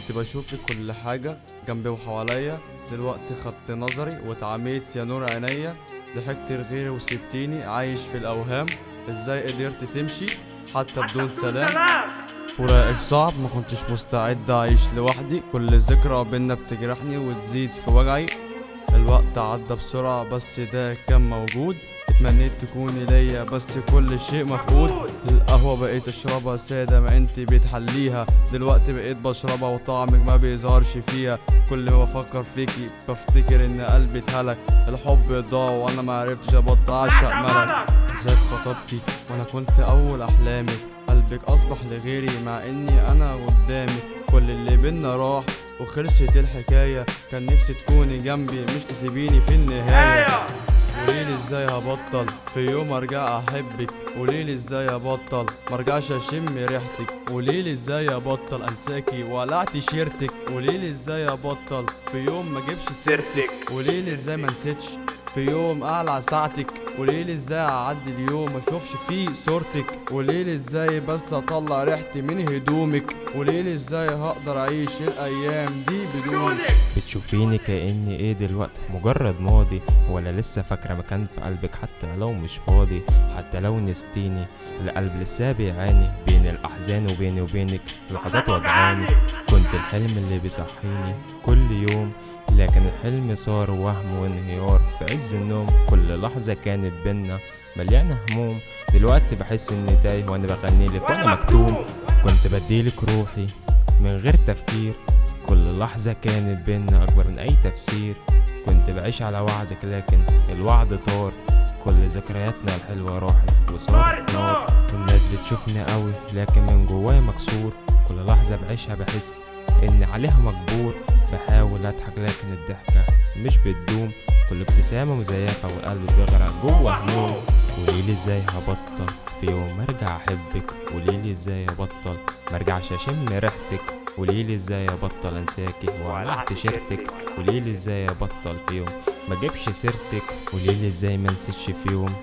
كنت بشوفك كل حاجة جنبي وحواليا، دلوقتي خدت نظري واتعميت يا نور عينيا. ضحكت لغيري وسبتيني عايش في الأوهام، ازاي قدرت تمشي حتى بدون سلام؟ فراقك صعب ما كنتش مستعد أعيش لوحدي، كل ذكرى بينا بتجرحني وتزيد في وجعي. الوقت عدى بسرعة بس ده كان موجود، اتمنيت تكوني ليا بس كل شيء مفقود. القهوة بقيت اشربها سادة ما انتي بتحليها، دلوقتي بقيت بشربها وطعمك ما بيظهرش فيها. كل ما بفكر فيكي بفتكر ان قلبي اتهلك، الحب ضاع وانا ما عرفتش ابطل اعشق ملك. ازاي خطبتي وانا كنت اول احلامي، قلبك اصبح لغيري مع اني انا قدامي. كل اللي بينا راح وخلصت الحكاية، كان نفسي تكوني جنبي مش تسيبيني في النهاية. قوليلي ازاي هبطل في يوم ارجع احبك، قوليلي ازاي هبطل مرجعش اشم ريحتك، قوليلي ازاي هبطل انساكي وقلع تيشيرتك، قوليلي ازاي هبطل في يوم ما اجيبش سيرتك، قوليلي ازاي ما نسيتش في يوم اقلع ساعتك، قوليلي ازاي اعدي اليوم ما اشوفش فيه صورتك، قوليلي ازاي بس اطلع ريحتي من هدومك، قوليلي ازاي هقدر اعيش الايام دي بدونك. بتشوفيني كأني ايه دلوقتي مجرد ماضي، ولا لسه فاكرة مكان في قلبك حتى لو مش فاضي؟ حتى لو نستيني القلب لسه بيعاني بين الأحزان، وبيني وبينك لحظات وجعاني. كنت الحلم اللي بيصحيني كل يوم، لكن الحلم صار وهم وانهيار في عز النوم. كل لحظة كانت بينا مليانة هموم، دلوقتي بحس اني تايه وانا بغنيلك وانا مكتوم. كنت بديلك روحي من غير تفكير، كل لحظة كانت بينا أكبر من أي تفسير. كنت بعيش على وعدك لكن الوعد طار، كل ذكرياتنا الحلوة راحت وصارت نار. الناس بتشوفني قوي لكن من جوايا مكسور، كل لحظة بعيشها بحس إن عليها مجبور. بحاول أضحك لكن الضحكة مش بتدوم، كل ابتسامة مزيفة والقلب بيغرق جوا هموم. قوليلي ازاي هبطل في يوم ارجع احبك، قوليلي ازاي هبطل مرجعش اشم ريحتك، قوليلي ازاي ابطل انساكي واقلع تيشيرتك، قوليلي ازاي ابطل في يوم ما اجيبش سيرتك، قوليلي ازاي ما نسيتش في يوم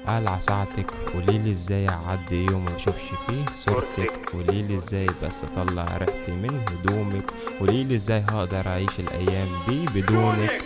اقلع ساعتك، قوليلي ازاي اعدي يوم ما اشوفش فيه صورتك، قوليلي ازاي بس اطلع ريحتي من هدومك، قوليلي ازاي هقدر اعيش الايام دي بدونك.